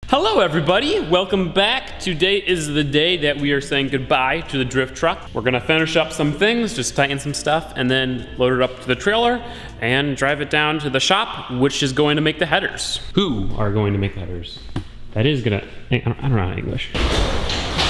Hello everybody, welcome back. Today is the day that we are saying goodbye to the drift truck. We're gonna finish up some things, just tighten some stuff, and then load it up to the trailer and drive it down to the shop, which is going to make the headers. Who are going to make the headers? That is gonna, I don't know English.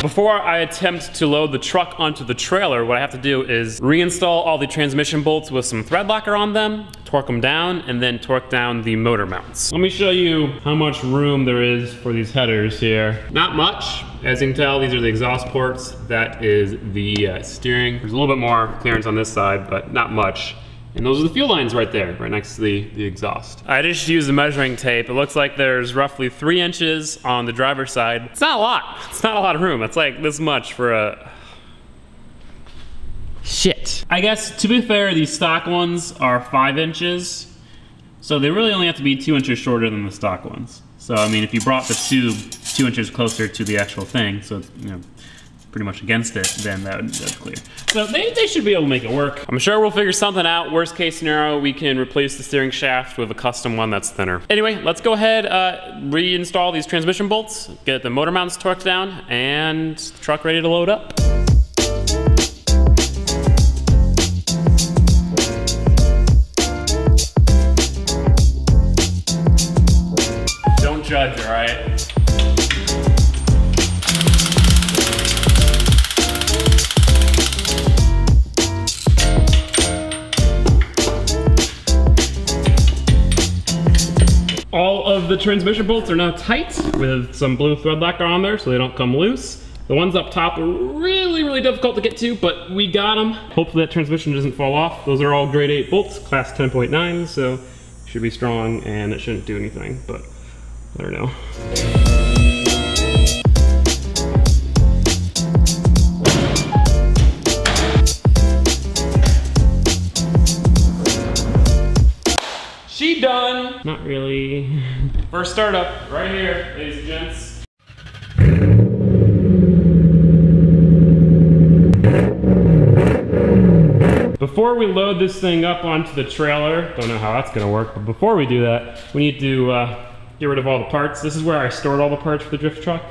Before I attempt to load the truck onto the trailer, what I have to do is reinstall all the transmission bolts with some thread locker on them, torque them down, and then torque down the motor mounts. Let me show you how much room there is for these headers here. Not much. As you can tell, these are the exhaust ports. That is the steering. There's a little bit more clearance on this side, but not much. And those are the fuel lines right there, right next to the exhaust. I just used the measuring tape. It looks like there's roughly 3 inches on the driver's side. It's not a lot. It's not a lot of room. It's like this much for a... Shit. I guess, to be fair, these stock ones are 5 inches. So they really only have to be 2 inches shorter than the stock ones. So, I mean, if you brought the tube 2 inches closer to the actual thing, so it's, you know, pretty much against it, then that's clear. So they should be able to make it work. I'm sure we'll figure something out. Worst case scenario, we can replace the steering shaft with a custom one that's thinner. Anyway, let's go ahead, reinstall these transmission bolts, get the motor mounts torqued down, and the truck ready to load up. Don't judge, all right? All of the transmission bolts are now tight with some blue thread locker on there so they don't come loose. The ones up top are really, really difficult to get to, but we got them. Hopefully that transmission doesn't fall off. Those are all grade 8 bolts, class 10.9, so should be strong and it shouldn't do anything, but I don't know. She done. Not really. First startup, right here, ladies and gents. Before we load this thing up onto the trailer, don't know how that's gonna work, but before we do that, we need to get rid of all the parts. This is where I stored all the parts for the drift truck.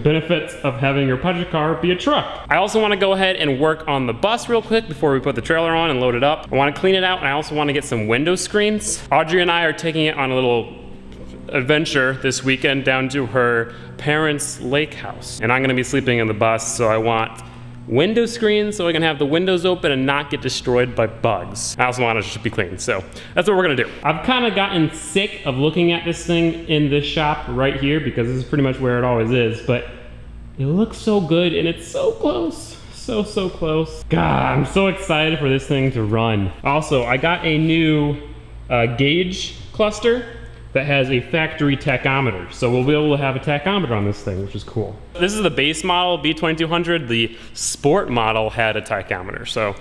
Benefits of having your project car be a truck. I also want to go ahead and work on the bus real quick before we put the trailer on and load it up. I want to clean it out, and I also want to get some window screens. Audrey and I are taking it on a little adventure this weekend down to her parents' lake house. And I'm gonna be sleeping in the bus, so I want window screens so I can have the windows open and not get destroyed by bugs. I also want it to be clean, so that's what we're gonna do. I've kind of gotten sick of looking at this thing in this shop right here because this is pretty much where it always is, but it looks so good and it's so close. So close. God, I'm so excited for this thing to run. Also, I got a new gauge cluster that has a factory tachometer. So we'll be able to have a tachometer on this thing, which is cool. This is the base model, B2200. The sport model had a tachometer. So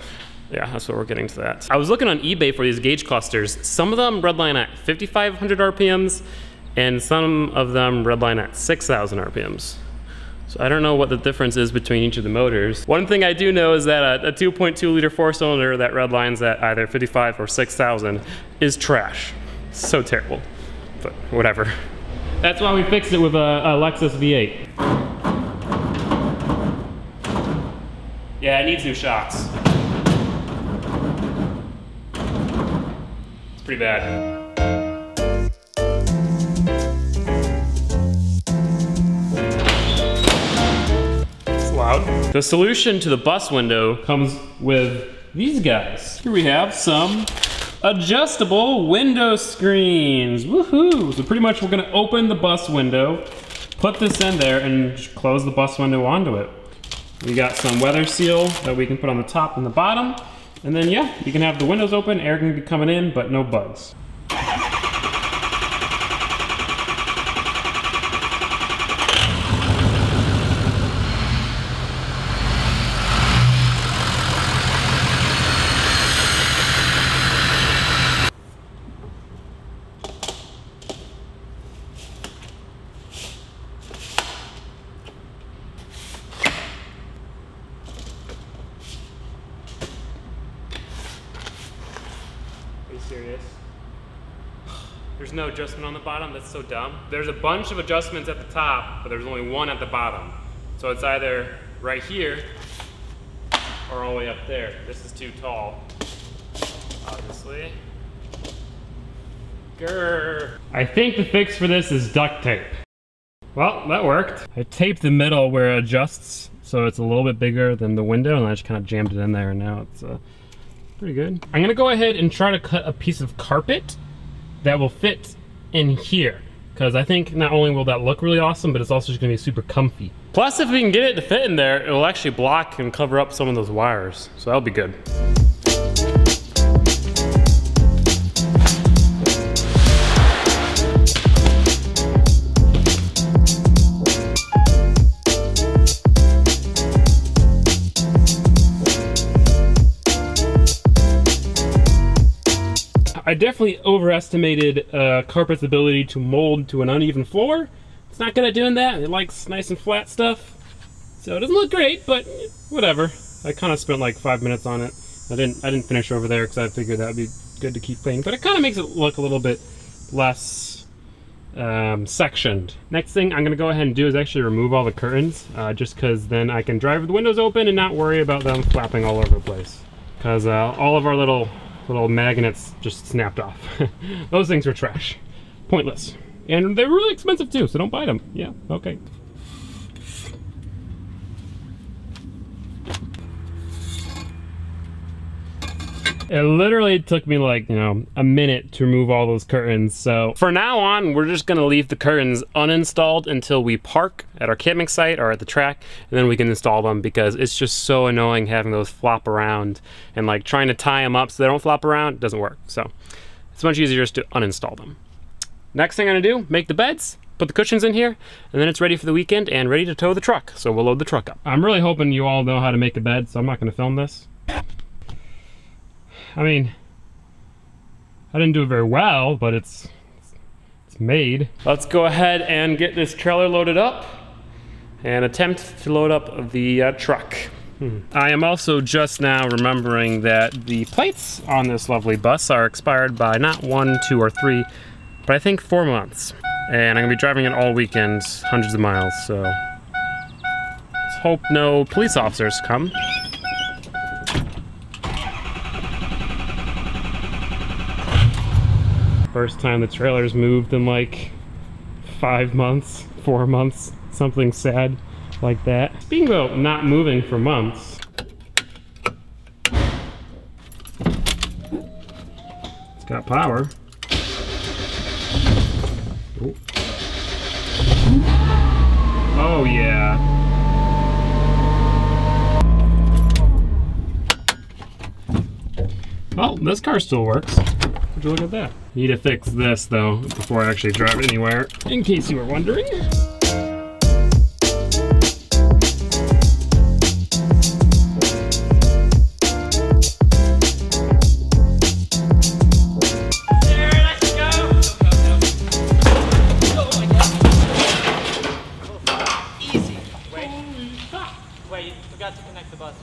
yeah, that's what we're getting to that. I was looking on eBay for these gauge clusters. Some of them redline at 5,500 RPMs, and some of them redline at 6,000 RPMs. So I don't know what the difference is between each of the motors. One thing I do know is that a 2.2 liter 4-cylinder that redlines at either 55 or 6,000 is trash. So terrible. But whatever. That's why we fixed it with a Lexus V8. Yeah, it needs new shocks. It's pretty bad. It's loud. The solution to the bus window comes with these guys. Here we have some adjustable window screens. Woohoo! So pretty much we're gonna open the bus window, put this in there, and just close the bus window onto it. We got some weather seal that we can put on the top and the bottom, and then yeah, you can have the windows open, air can be coming in, but no bugs. Are you serious? There's no adjustment on the bottom. That's so dumb. There's a bunch of adjustments at the top, but there's only one at the bottom. So it's either right here or all the way up there. This is too tall, obviously. Grr. I think the fix for this is duct tape. Well, that worked. I taped the middle where it adjusts, so it's a little bit bigger than the window, and I just kind of jammed it in there, and now it's pretty good. I'm gonna go ahead and try to cut a piece of carpet that will fit in here, because I think not only will that look really awesome, but it's also just gonna be super comfy. Plus, if we can get it to fit in there, it will actually block and cover up some of those wires, so that'll be good. I definitely overestimated carpet's ability to mold to an uneven floor. It's not good at doing that. It likes nice and flat stuff. So it doesn't look great, but whatever. I kind of spent like 5 minutes on it. I didn't finish over there because I figured that would be good to keep clean. But it kind of makes it look a little bit less sectioned. Next thing I'm gonna go ahead and do is actually remove all the curtains, just because then I can drive with the windows open and not worry about them flapping all over the place. Because all of our little magnets just snapped off. Those things were trash. Pointless. And they're really expensive too, so don't buy them. Yeah, okay. It literally took me like, you know, a minute to remove all those curtains. So for now on, we're just gonna leave the curtains uninstalled until we park at our camping site or at the track, and then we can install them, because it's just so annoying having those flop around and like trying to tie them up so they don't flop around. Doesn't work. So it's much easier just to uninstall them. Next thing I'm gonna do, make the beds, put the cushions in here, and then it's ready for the weekend and ready to tow the truck. So we'll load the truck up. I'm really hoping you all know how to make a bed, so I'm not gonna film this. I mean, I didn't do it very well, but it's made. Let's go ahead and get this trailer loaded up and attempt to load up the truck. I am also just now remembering that the plates on this lovely bus are expired by not 1, 2, or 3, but I think 4 months. And I'm gonna be driving it all weekend, hundreds of miles, so let's hope no police officers come. First time the trailer's moved in like 5 months, 4 months, something sad like that. Speaking about not moving for months, it's got power. Oh, oh yeah. Well, this car still works. Would you look at that? Need to fix this though before I actually drive it anywhere, in case you were wondering.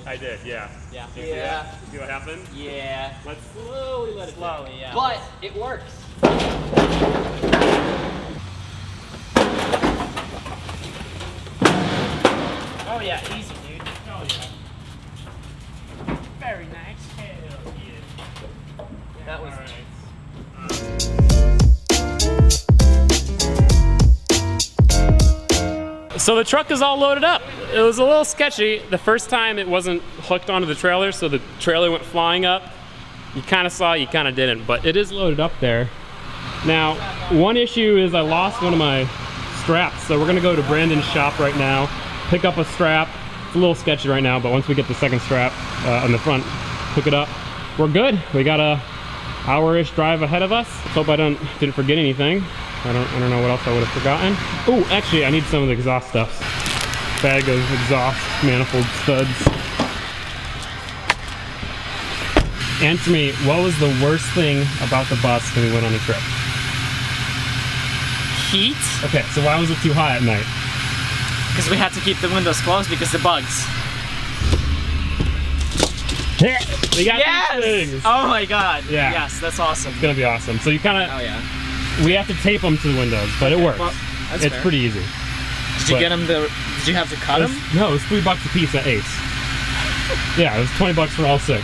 I did, yeah. Yeah. Yeah. See what happened? Yeah. Let's slowly let it slowly, yeah. But it works. Oh yeah, easy, dude. Oh yeah. Very nice. Hell yeah. That was. So the truck is all loaded up. It was a little sketchy. The first time it wasn't hooked onto the trailer, so the trailer went flying up. You kind of saw it, you kind of didn't, but it is loaded up there. Now, one issue is I lost one of my straps, so we're gonna go to Brandon's shop right now, pick up a strap. It's a little sketchy right now, but once we get the second strap on the front, hook it up, we're good. We got a hour-ish drive ahead of us. Let's hope I didn't forget anything. I don't know what else I would have forgotten. Oh, actually, I need some of the exhaust stuff. Bag of exhaust manifold studs. Answer me, what was the worst thing about the bus when we went on the trip? Heat? Okay, so why was it too hot at night? Because we had to keep the windows closed because the bugs. We got yes! these things! Oh my god. Yeah. Yes, that's awesome. It's gonna be awesome. So you kind of... Oh yeah. We have to tape them to the windows, but it works. Well, that's it's fair. pretty easy. Did you get them? Did you have to cut them? No, it was $3 a piece at Ace. Yeah, it was $20 for all 6.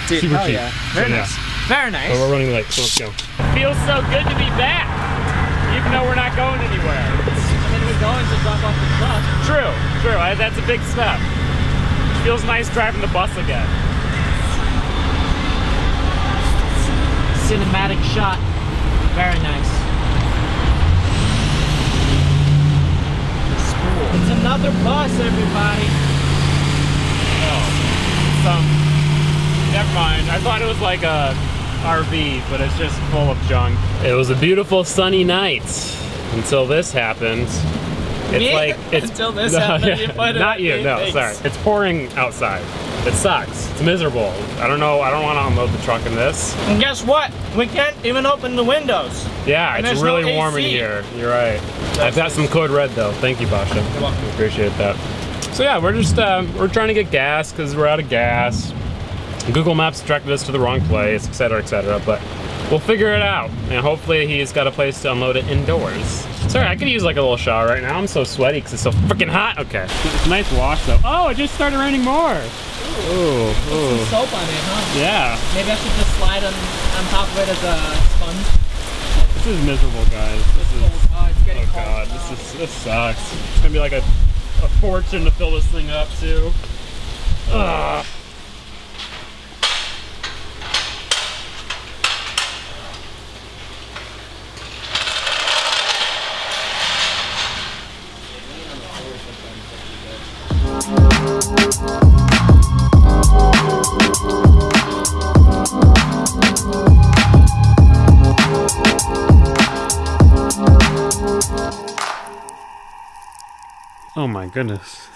Dude, Super cheap. Yeah. Very nice. Very nice. But we're running late, so let's go. Feels so good to be back, even though we're not going anywhere. I mean, we're going to drop off the truck. True. That's a big step. Feels nice driving the bus again. Cinematic shot. Very nice. It's another bus, everybody. Never mind. I thought it was like a RV, but it's just full of junk. It was a beautiful sunny night until this happened. It's Until this happened, you put it not you, on no, face. sorry. It's pouring outside. It sucks. It's miserable. I don't know. I don't want to unload the truck in this. And guess what? We can't even open the windows. Yeah, And it's there's really no warm in AC. here. You're right. I've got some code red though. Thank you, Basha. You're welcome. Appreciate that. So yeah, we're just we're trying to get gas because we're out of gas. Google Maps directed us to the wrong place, etc., etc. But we'll figure it out. And hopefully he's got a place to unload it indoors. Sorry, I could use like a little shower right now. I'm so sweaty because it's so freaking hot. Okay. It's a nice wash though. Oh, it just started raining more. Ooh, Some soap on it, huh? Yeah. Maybe I should just slide on top of it as a sponge. This is miserable, guys. It's getting Oh cold. god, this sucks. It's gonna be like a fortune to fill this thing up too. Ugh. Oh my goodness.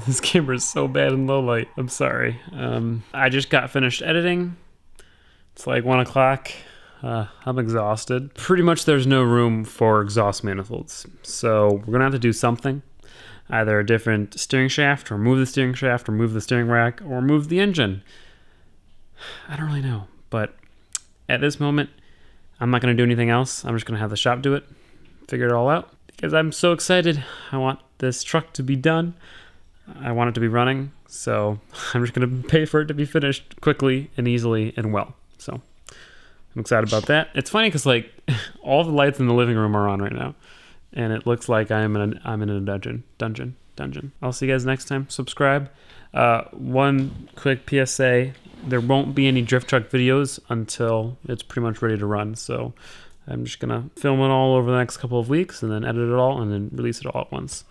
This camera is so bad in low light. I'm sorry. I just got finished editing. It's like 1 o'clock. I'm exhausted. Pretty much there's no room for exhaust manifolds. So we're gonna have to do something. Either a different steering shaft, or move the steering shaft, or move the steering rack, or move the engine. I don't really know. But at this moment, I'm not gonna do anything else. I'm just gonna have the shop do it. Figure it all out. Because I'm so excited. I want this truck to be done. I want it to be running. So I'm just gonna pay for it to be finished quickly and easily and well. So I'm excited about that. It's funny because like all the lights in the living room are on right now. And it looks like I'm in a dungeon. I'll see you guys next time. Subscribe. One quick PSA. There won't be any drift truck videos until it's pretty much ready to run. So I'm just gonna film it all over the next couple of weeks and then edit it all and then release it all at once.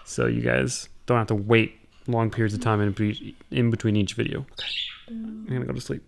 So you guys don't have to wait long periods of time in between each video. Okay. I'm gonna go to sleep.